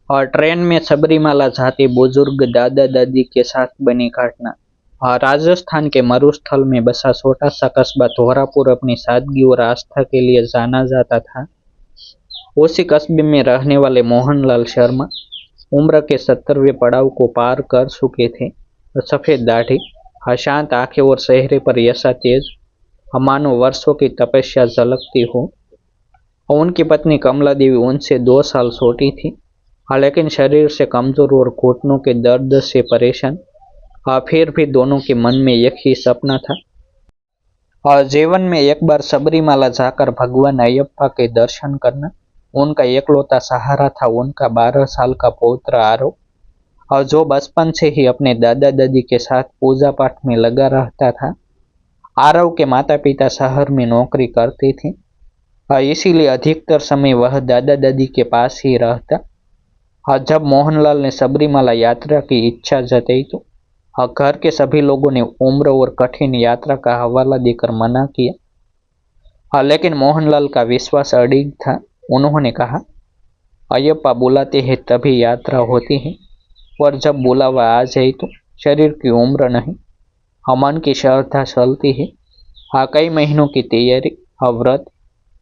और ट्रेन में सबरीमाला जाते बुजुर्ग दादा दादी के साथ बनी घटना। राजस्थान के मरुस्थल में बसा छोटा सा कस्बा धौरापुर अपनी सादगी और आस्था के लिए जाना जाता था। उसी कस्बे में रहने वाले मोहनलाल शर्मा उम्र के 70वें पड़ाव को पार कर चुके थे। सफेद दाढ़ी, शांत आंखें और चेहरे पर ऐसा तेज मानो वर्षों की तपस्या झलकती हो। और उनकी पत्नी कमला देवी उनसे 2 साल छोटी थी, लेकिन शरीर से कमजोर और घुटनों के दर्द से परेशान। फिर भी दोनों के मन में एक ही सपना था, और जीवन में एक बार सबरीमाला जाकर भगवान अयप्पा के दर्शन करना। उनका एकलौता सहारा था उनका 12 साल का पौत्र आरव, और जो बचपन से ही अपने दादा दादी के साथ पूजा पाठ में लगा रहता था। आरव के माता पिता शहर में नौकरी करते थे, इसीलिए अधिकतर समय वह दादा दादी के पास ही रहता। जब मोहनलाल ने सबरीमाला यात्रा की इच्छा जताई तो घर के सभी लोगों ने उम्र और कठिन यात्रा का हवाला देकर मना किया, लेकिन मोहनलाल का विश्वास अडिग था। उन्होंने कहा, अयप्पा बुलाते हैं तभी यात्रा होती है, और जब बुलावा आ जाए तो शरीर की उम्र नहीं, मन की श्रद्धा चलती है। कई महीनों की तैयारी, व्रत,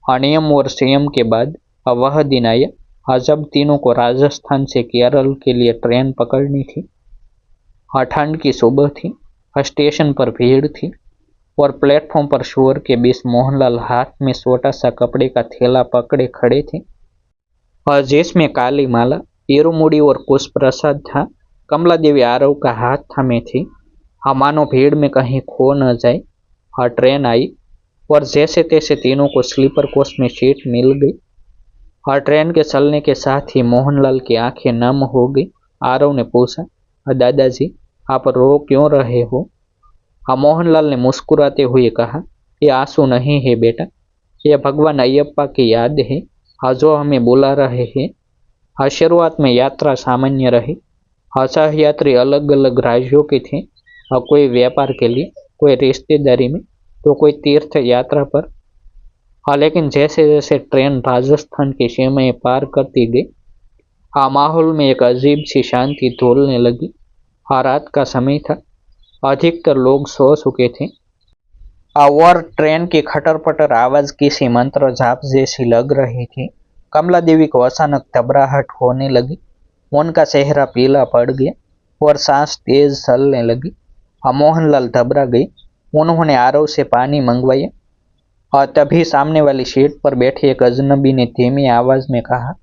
नियम और संयम के बाद वह दिन आया जब तीनों को राजस्थान से केरल के लिए ट्रेन पकड़नी थी। ठंड की सुबह थी, स्टेशन पर भीड़ थी, और प्लेटफॉर्म पर शोर के बीच मोहनलाल हाथ में छोटा सा कपड़े का थैला पकड़े खड़े थे, और जिसमें काली माला, इरुमुड़ी और कुछ प्रसाद था। कमला देवी आरव का हाथ थामे थी, मानो भीड़ में कहीं खो न जाए। ट्रेन आई, और जैसे तैसे तीनों को स्लीपर कोच में सीट मिल गई। ट्रेन के चलने के साथ ही मोहनलाल की आंखें नम हो गई। आरव ने पूछा, दादाजी आप रो क्यों रहे हो? मोहनलाल ने मुस्कुराते हुए कहा, ये आंसू नहीं है बेटा, ये भगवान अयप्पा की याद है, जो हमें बुला रहे हैं। शुरुआत में यात्रा सामान्य रही। सह यात्री अलग अलग राज्यों के थे, कोई व्यापार के लिए, कोई रिश्तेदारी में, तो कोई तीर्थ यात्रा पर। लेकिन जैसे जैसे ट्रेन राजस्थान की सीमाएं पार करती गई, माहौल में एक अजीब सी शांति डोलने लगी। रात का समय था, अधिकतर लोग सो चुके थे, और ट्रेन की खटर पटर आवाज किसी मंत्र जाप जैसी लग रही थी। कमला देवी को अचानक घबराहट होने लगी, उनका चेहरा पीला पड़ गया और सांस तेज चलने लगी। मोहनलाल घबरा गई। उन्होंने आरव से पानी मंगवाया, और तभी सामने वाली सीट पर बैठे एक अजनबी ने धीमी आवाज में कहा,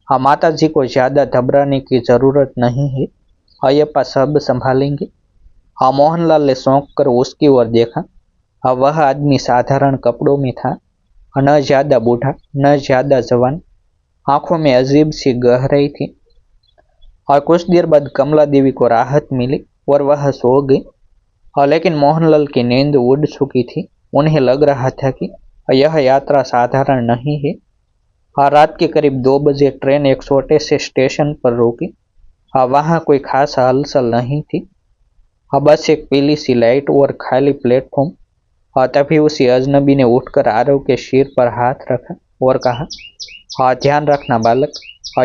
माता जी को ज्यादा घबराने की जरूरत नहीं है, अयप्पा सब संभालेंगे। मोहनलाल ने चौंक कर उसकी ओर देखा। वह आदमी साधारण कपड़ों में था, न ज्यादा बूढ़ा न ज्यादा जवान, आंखों में अजीब सी गहराई थी। और कुछ देर बाद कमला देवी को राहत मिली और वह सो गई, लेकिन मोहनलाल की नींद उड़ चुकी थी। उन्हें लग रहा था कि यह यात्रा साधारण नहीं है। रात के करीब 2 बजे ट्रेन एक छोटे से स्टेशन पर रुकी। वहां कोई खास हलचल नहीं थी, बस एक पीली सी लाइट और खाली प्लेटफॉर्म। तभी उसी अजनबी ने उठकर आरव के सिर पर हाथ रखा और कहा, ध्यान रखना बालक,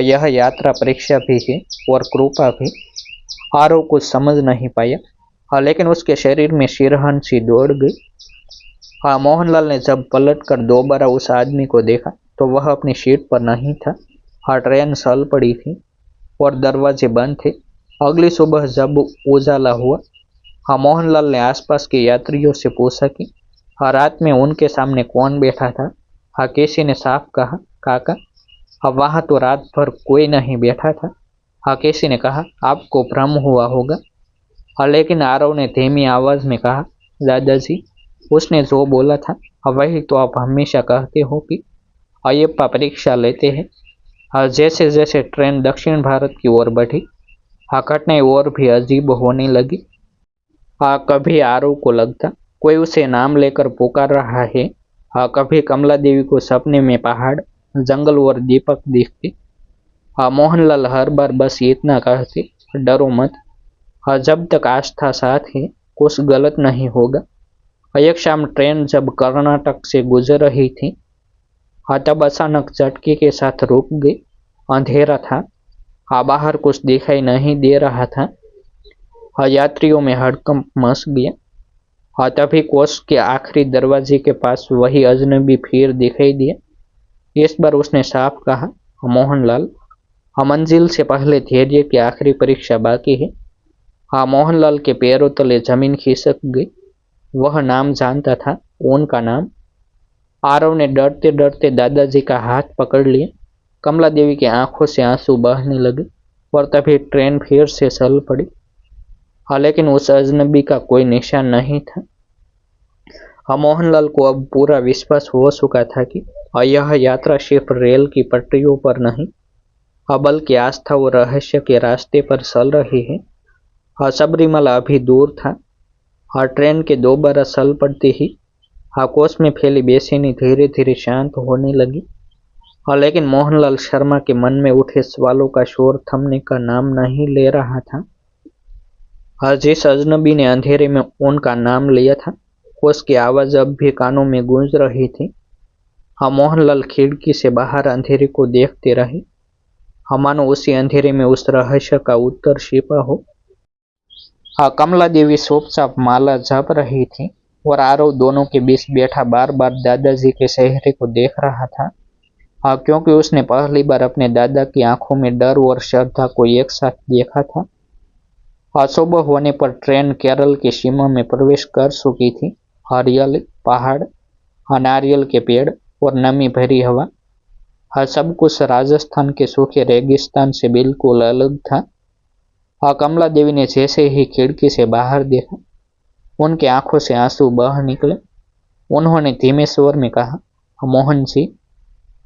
यह यात्रा परीक्षा भी है और कृपा भी। आरव कुछ समझ नहीं पाया, लेकिन उसके शरीर में सिरहन सी दौड़ गई। मोहनलाल ने जब पलट कर दोबारा उस आदमी को देखा तो वह अपनी सीट पर नहीं था। ट्रेन चल पड़ी थी और दरवाजे बंद थे। अगली सुबह जब उजाला हुआ, मोहनलाल ने आसपास के यात्रियों से पूछा कि रात में उनके सामने कौन बैठा था। किसी ने साफ कहा, काका, वहां तो रात भर कोई नहीं बैठा था। किसी ने कहा, आपको भ्रम हुआ होगा। लेकिन आरव ने धीमी आवाज में कहा, दादाजी, उसने जो बोला था वही तो आप हमेशा कहते हो कि अयप्पा परीक्षा लेते हैं। जैसे जैसे ट्रेन दक्षिण भारत की ओर बढ़ी, घटनाएं और भी अजीब होने लगी। कभी आरव को लगता कोई उसे नाम लेकर पुकार रहा है। कभी कमला देवी को सपने में पहाड़, जंगल और दीपक दिखते। मोहनलाल हर बार बस इतना कहते, डरो मत, जब तक आस्था साथ है कुछ गलत नहीं होगा। एक शाम ट्रेन जब कर्नाटक से गुजर रही थी, तब अचानक झटके के साथ रुक गई। अंधेरा था, हाँ, बाहर कुछ दिखाई नहीं दे रहा था। हाँ, यात्रियों में हड़कंप मच गया। हाँ, तभी कोच के आखिरी दरवाजे के पास वही अजनबी फिर दिखाई दिया। इस बार उसने साफ कहा, मोहनलाल, हाँ, मंजिल से पहले धैर्य की आखिरी परीक्षा बाकी है। हाँ, मोहनलाल के पैरों तले जमीन खिसक गई। वह नाम जानता था, उनका नाम। आरव ने डरते डरते दादाजी का हाथ पकड़ लिया। कमला देवी की आंखों से आंसू बहने लगे और तभी ट्रेन फिर से चल पड़ी। हाँ, लेकिन उस अजनबी का कोई निशान नहीं था। हाँ, मोहनलाल को अब पूरा विश्वास हो चुका था कि यह यात्रा सिर्फ रेल की पटरियों पर नहीं, बल्कि आस्था और रहस्य के रास्ते पर चल रही है। हाँ, सबरीमाला अभी दूर था। हाँ, ट्रेन के दोबारा चल पड़ते ही कोच में फैली बेचैनी धीरे धीरे शांत होने लगी। हाँ, लेकिन मोहनलाल शर्मा के मन में उठे सवालों का शोर थमने का नाम नहीं ले रहा था। हाँ, जिस अजनबी ने अंधेरे में उनका नाम लिया था, उसकी आवाज अब भी कानों में गूंज रही थी। हाँ, मोहनलाल खिड़की से बाहर अंधेरे को देखते रहे। हाँ, मानो उसी अंधेरे में उस रहस्य का उत्तर छिपा हो। हाँ, कमला देवी चुपचाप माला जप रही थी और आरव दोनों के बीच बैठा बार बार दादाजी के चेहरे को देख रहा था। हाँ, क्योंकि उसने पहली बार अपने दादा की आंखों में डर और श्रद्धा को एक साथ देखा था। हाँ, सुबह होने पर ट्रेन केरल की सीमा में प्रवेश कर चुकी थी। हरियाली, पहाड़, हाँ, नारियल के पेड़ और नमी भरी हवा, हाँ, सब कुछ राजस्थान के सूखे रेगिस्तान से बिल्कुल अलग था। हाँ, कमला देवी ने जैसे ही खिड़की से बाहर देखा, उनकी आंखों से आंसू बह निकले। उन्होंने धीमे स्वर में कहा, मोहन जी,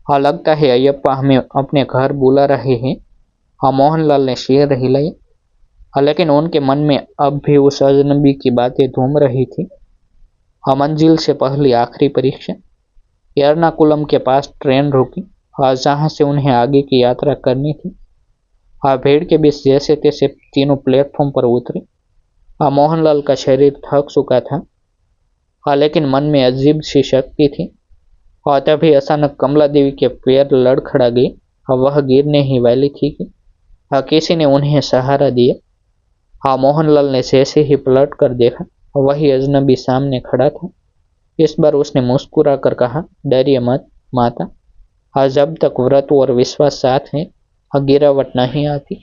हाँ, लगता है अयप्पा हमें अपने घर बुला रहे हैं। हाँ, मोहनलाल ने सिर हिलाई। हाँ, लेकिन उनके मन में अब भी उस अजनबी की बातें घूम रही थी। हाँ, मंजिल से पहली आखिरी परीक्षा। एर्नाकुलम के पास ट्रेन रुकी। हाँ, जहाँ से उन्हें आगे की यात्रा करनी थी। हाँ, भीड़ के बीच जैसे तैसे तीनों प्लेटफॉर्म पर उतरे। हाँ, मोहनलाल का शरीर थक चुका था। हाँ, लेकिन मन में अजीब सी शक्ति थी। हाँ, तभी अचानक कमला देवी के पैर लड़खड़ा गए। हाँ, वह गिरने ही वाली थी कि हाँ, किसी ने उन्हें सहारा दिया। हाँ, मोहनलाल ने जैसे ही पलट कर देखा, वही अजनबी सामने खड़ा था। इस बार उसने मुस्कुरा कर कहा, डरिए मत माता। हाँ, जब तक व्रत और विश्वास साथ है, हाँ, गिरावट नहीं आती।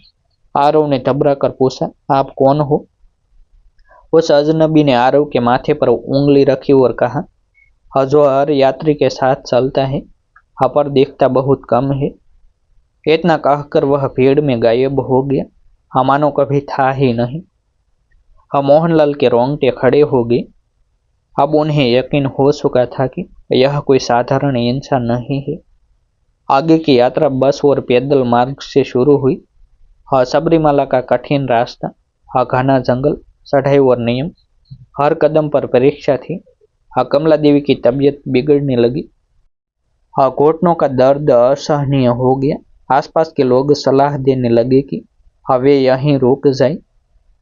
आरव ने घबरा कर पूछा, आप कौन हो? उस अजनबी ने आरव के माथे पर उंगली रखी और कहा, हाँ, जो हर यात्री के साथ चलता है, हाँ, पर दिखता बहुत कम है। इतना कहकर वह भीड़ में गायब हो गया। हाँ, मानो कभी था ही नहीं। हाँ, मोहनलाल के रोंगटे खड़े हो गए। अब उन्हें यकीन हो चुका था कि यह कोई साधारण इंसान नहीं है। आगे की यात्रा बस और पैदल मार्ग से शुरू हुई। हाँ, सबरीमाला का कठिन रास्ता, हाँ, घना जंगल, चढ़ाई और नियम, हर कदम पर परीक्षा थी। हाँ, कमला देवी की तबीयत बिगड़ने लगी। हाँ, घुटनों का दर्द असहनीय हो गया। आसपास के लोग सलाह देने लगे कि हाँ, वे यहीं रुक जाए,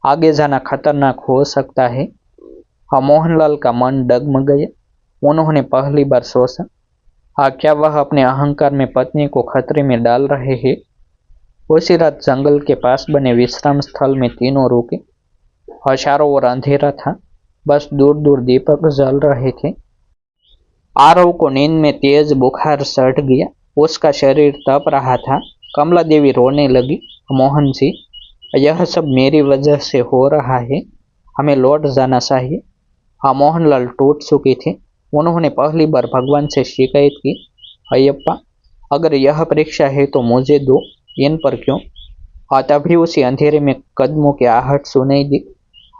आगे जाना खतरनाक हो सकता है। हाँ, मोहनलाल का मन डगमगाया। उन्होंने पहली बार सोचा, हाँ, क्या वह अपने अहंकार में पत्नी को खतरे में डाल रहे हैं? उसी रात जंगल के पास बने विश्राम स्थल में तीनों रुके। हाँ, चारों ओर अंधेरा था, बस दूर दूर दीपक जल रहे थे। आरव को नींद में तेज बुखार चढ़ गया। उसका शरीर तप रहा था। कमला देवी रोने लगी, मोहन जी, यह सब मेरी वजह से हो रहा है, हमें लौट जाना चाहिए। हाँ, मोहनलाल टूट चुके थे। उन्होंने पहली बार भगवान से शिकायत की, अयप्पा, अगर यह परीक्षा है तो मुझे दो, इन पर क्यों? हाँ, तभी उसी अंधेरे में कदमों की आहट सुनाई दी।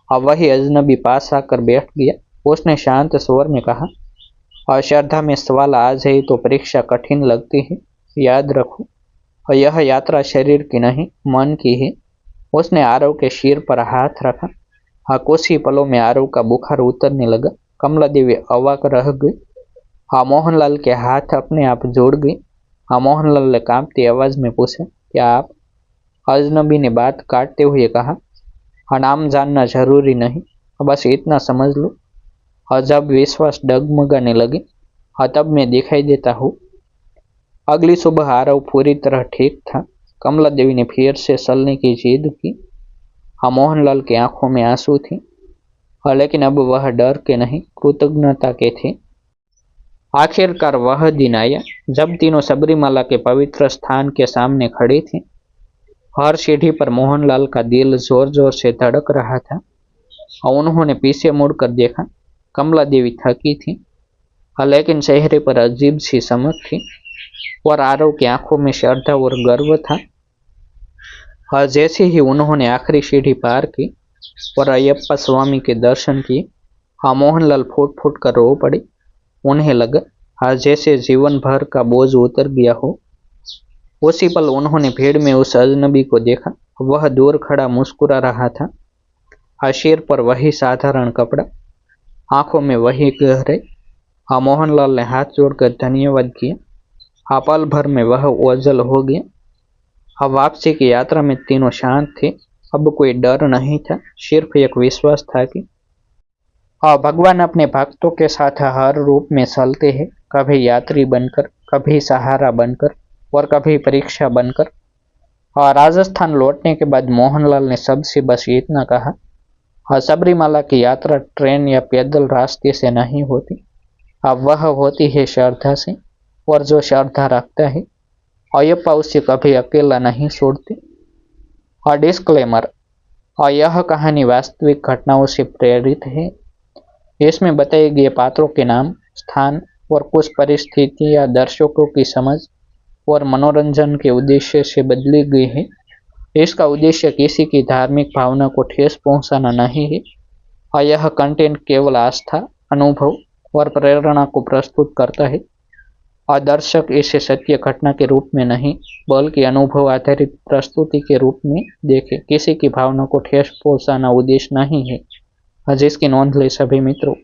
हाँ, वही अजनबी पास आकर बैठ गया। उसने शांत स्वर में कहा, श्रद्धा में सवाल आ जाए तो परीक्षा कठिन लगती है, याद रखो, यह यात्रा शरीर की नहीं, मन की है। उसने आरव के सिर पर हाथ रखा। हाँ, कुछ ही पलों में आरव का बुखार उतरने लगा। कमला देवी अवाक रह गई। हाँ, मोहनलाल के हाथ अपने आप जुड़ गए। हाँ, मोहनलाल ने कांपती आवाज में पूछा, क्या आप? अजनबी ने बात काटते हुए कहा, हाँ, नाम जानना जरूरी नहीं, बस इतना समझ लो, हाँ, जब विश्वास डगमगाने लगे, हाँ, तब मैं दिखाई देता हूँ। अगली सुबह आरव पूरी तरह ठीक था। कमला देवी ने फिर से चलने की जिद की। हाँ, मोहनलाल की आंखों में आंसू थे। हाँ, लेकिन अब वह डर के नहीं, कृतज्ञता के थे। आखिरकार वह दिन आया जब तीनों सबरीमाला के पवित्र स्थान के सामने खड़े थे। हर सीढ़ी पर मोहनलाल का दिल जोर जोर से धड़क रहा था और उन्होंने पीछे मुड़कर देखा। कमला देवी थकी थी, लेकिन चेहरे पर अजीब सी चमक थी और आरव की आंखों में श्रद्धा और गर्व था। जैसे ही उन्होंने आखिरी सीढ़ी पार की और अयप्पा स्वामी के दर्शन किए, मोहनलाल फूट फूट कर रो पड़े। उन्हें लगा जैसे जीवन भर का बोझ उतर गया हो। उसी पल उन्होंने भीड़ में उस अजनबी को देखा। वह दूर खड़ा मुस्कुरा रहा था। सिर पर वही साधारण कपड़ा, आंखों में वही गहरे। मोहनलाल ने हाथ जोड़कर धन्यवाद किया। पल भर में वह ओझल हो गया। वापसी की यात्रा में तीनों शांत थे। अब कोई डर नहीं था, सिर्फ एक विश्वास था कि भगवान अपने भक्तों के साथ हर रूप में चलते हैं, कभी यात्री बनकर, कभी सहारा बनकर और कभी परीक्षा बनकर। राजस्थान लौटने के बाद मोहनलाल ने सबसे बस इतना कहा, सबरीमाला की यात्रा ट्रेन या पैदल रास्ते से नहीं होती, वह होती है श्रद्धा से। और जो श्रद्धा रखता है, अयप्पा उसे कभी अकेला नहीं छोड़ते। डिस्क्लेमर, यह कहानी वास्तविक घटनाओं से प्रेरित है। इसमें बताए गए पात्रों के नाम, स्थान और कुछ परिस्थितियां दर्शकों की समझ और मनोरंजन के उद्देश्य से बदली गई है। इसका उद्देश्य किसी की धार्मिक भावना को ठेस पहुंचाना नहीं है। यह कंटेंट केवल आस्था, अनुभव और प्रेरणा को प्रस्तुत करता है। दर्शक इसे सत्य घटना के रूप में नहीं, बल्कि अनुभव आधारित प्रस्तुति के रूप में देखें। किसी की भावना को ठेस पहुंचाना उद्देश्य नहीं है, जिसकी नोंद ले सभी मित्रों।